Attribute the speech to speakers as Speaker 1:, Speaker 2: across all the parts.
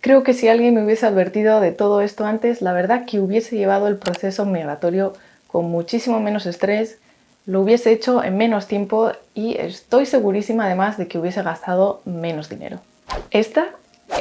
Speaker 1: Creo que si alguien me hubiese advertido de todo esto antes, la verdad que hubiese llevado el proceso migratorio con muchísimo menos estrés, lo hubiese hecho en menos tiempo y estoy segurísima además de que hubiese gastado menos dinero. Esta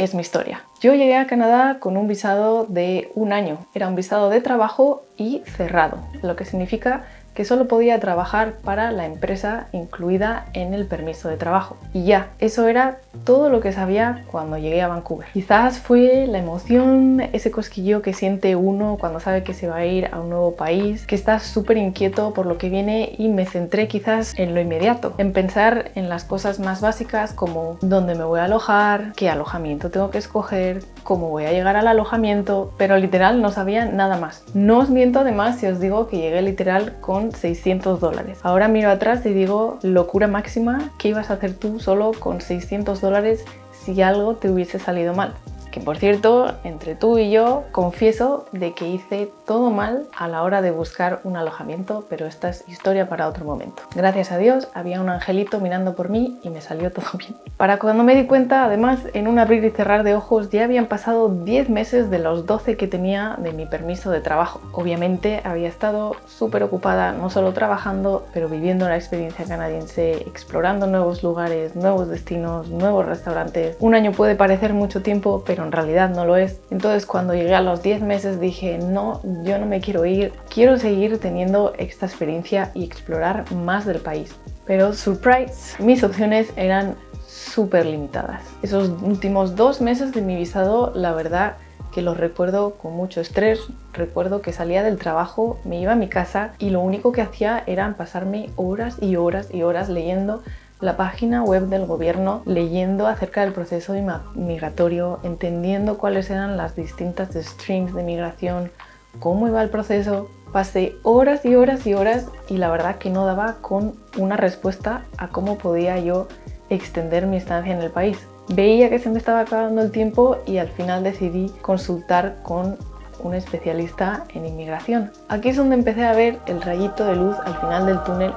Speaker 1: es mi historia. Yo llegué a Canadá con un visado de 1 año. Era un visado de trabajo y cerrado, lo que significa que solo podía trabajar para la empresa incluida en el permiso de trabajo. Y ya, eso era todo lo que sabía cuando llegué a Vancouver. Quizás fue la emoción, ese cosquilleo que siente uno cuando sabe que se va a ir a un nuevo país, que está súper inquieto por lo que viene, y me centré quizás en lo inmediato, en pensar en las cosas más básicas como dónde me voy a alojar, qué alojamiento tengo que escoger, cómo voy a llegar al alojamiento, pero literal no sabía nada más. No os miento además si os digo que llegué literal con $600. Ahora miro atrás y digo, locura máxima, ¿qué ibas a hacer tú solo con $600 si algo te hubiese salido mal? Que por cierto, entre tú y yo, confieso de que hice todo mal a la hora de buscar un alojamiento, pero esta es historia para otro momento. Gracias a Dios, había un angelito mirando por mí y me salió todo bien. Para cuando me di cuenta, además, en un abrir y cerrar de ojos, ya habían pasado 10 meses de los 12 que tenía de mi permiso de trabajo. Obviamente había estado súper ocupada, no solo trabajando, pero viviendo la experiencia canadiense, explorando nuevos lugares, nuevos destinos, nuevos restaurantes. 1 año puede parecer mucho tiempo, pero en realidad no lo es. Entonces cuando llegué a los 10 meses dije, no, yo no me quiero ir, quiero seguir teniendo esta experiencia y explorar más del país. Pero surprise, mis opciones eran súper limitadas. Esos últimos 2 meses de mi visado, la verdad que los recuerdo con mucho estrés. Recuerdo que salía del trabajo, me iba a mi casa y lo único que hacía era pasarme horas y horas y horas leyendo la página web del gobierno, leyendo acerca del proceso migratorio, entendiendo cuáles eran las distintas streams de migración, cómo iba el proceso. Pasé horas y horas y horas y la verdad que no daba con una respuesta a cómo podía yo extender mi estancia en el país. Veía que se me estaba acabando el tiempo y al final decidí consultar con un especialista en inmigración. Aquí es donde empecé a ver el rayito de luz al final del túnel,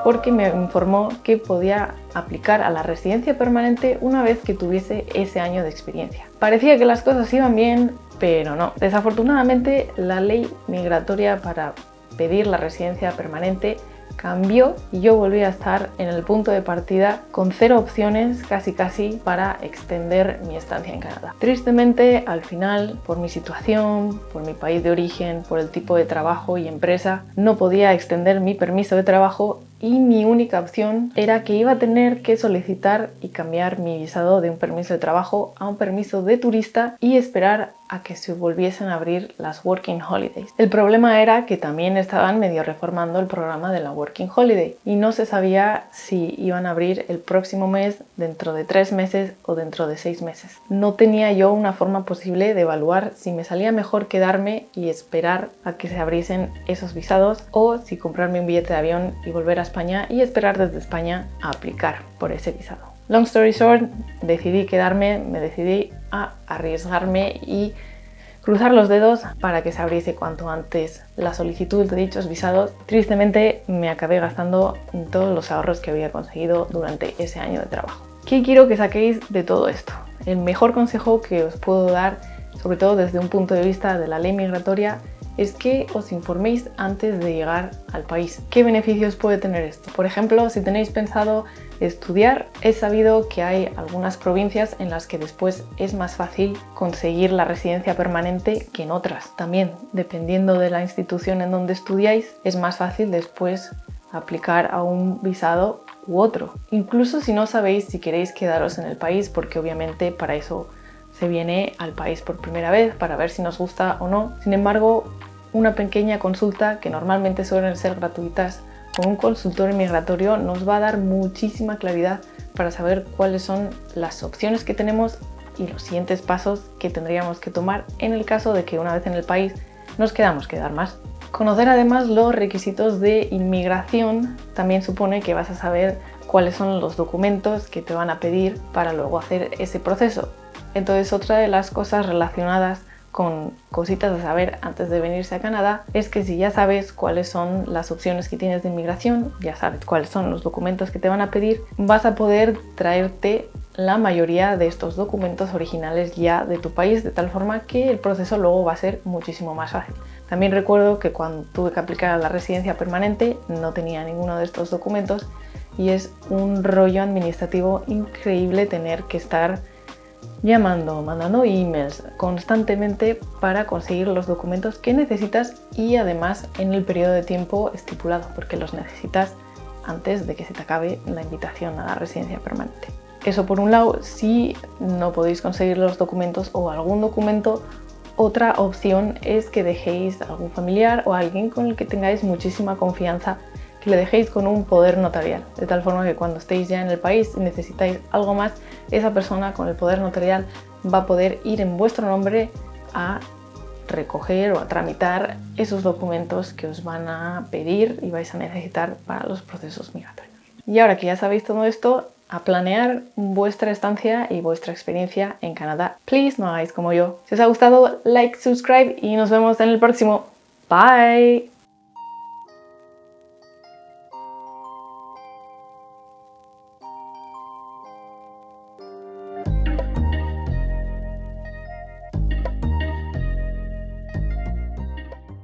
Speaker 1: porque me informó que podía aplicar a la residencia permanente una vez que tuviese ese año de experiencia. Parecía que las cosas iban bien, pero no. Desafortunadamente, la ley migratoria para pedir la residencia permanente cambió y yo volví a estar en el punto de partida con 0 opciones casi para extender mi estancia en Canadá. Tristemente, al final, por mi situación, por mi país de origen, por el tipo de trabajo y empresa, no podía extender mi permiso de trabajo y mi única opción era que iba a tener que solicitar y cambiar mi visado de un permiso de trabajo a un permiso de turista y esperar a que se volviesen a abrir las Working Holidays. El problema era que también estaban medio reformando el programa de la Working Holiday y no se sabía si iban a abrir el próximo mes, dentro de 3 meses o dentro de 6 meses. No tenía yo una forma posible de evaluar si me salía mejor quedarme y esperar a que se abriesen esos visados o si comprarme un billete de avión y volver a España y esperar desde España a aplicar por ese visado. Long story short, decidí quedarme, me decidí a arriesgarme y cruzar los dedos para que se abriese cuanto antes la solicitud de dichos visados. Tristemente me acabé gastando todos los ahorros que había conseguido durante ese año de trabajo. ¿Qué quiero que saquéis de todo esto? El mejor consejo que os puedo dar, sobre todo desde un punto de vista de la ley migratoria, es que os informéis antes de llegar al país. ¿Qué beneficios puede tener esto? Por ejemplo, si tenéis pensado estudiar, es sabido que hay algunas provincias en las que después es más fácil conseguir la residencia permanente que en otras. También, dependiendo de la institución en donde estudiáis, es más fácil después aplicar a un visado u otro. Incluso si no sabéis si queréis quedaros en el país, porque obviamente para eso se viene al país por primera vez, para ver si nos gusta o no. Sin embargo, una pequeña consulta, que normalmente suelen ser gratuitas, con un consultor migratorio nos va a dar muchísima claridad para saber cuáles son las opciones que tenemos y los siguientes pasos que tendríamos que tomar en el caso de que una vez en el país nos quedamos quedar más. Conocer además los requisitos de inmigración también supone que vas a saber cuáles son los documentos que te van a pedir para luego hacer ese proceso. Entonces, otra de las cosas relacionadas con cositas a saber antes de venirse a Canadá es que si ya sabes cuáles son las opciones que tienes de inmigración, ya sabes cuáles son los documentos que te van a pedir, vas a poder traerte la mayoría de estos documentos originales ya de tu país, de tal forma que el proceso luego va a ser muchísimo más fácil. También recuerdo que cuando tuve que aplicar a la residencia permanente no tenía ninguno de estos documentos y es un rollo administrativo increíble tener que estar llamando, mandando emails constantemente para conseguir los documentos que necesitas y además en el periodo de tiempo estipulado, porque los necesitas antes de que se te acabe la invitación a la residencia permanente. Eso por un lado. Si no podéis conseguir los documentos o algún documento, otra opción es que dejéis a algún familiar o a alguien con el que tengáis muchísima confianza, que le dejéis con un poder notarial, de tal forma que cuando estéis ya en el país y necesitáis algo más, esa persona con el poder notarial va a poder ir en vuestro nombre a recoger o a tramitar esos documentos que os van a pedir y vais a necesitar para los procesos migratorios. Y ahora que ya sabéis todo esto, a planear vuestra estancia y vuestra experiencia en Canadá. Please, no hagáis como yo. Si os ha gustado, like, subscribe y nos vemos en el próximo. Bye.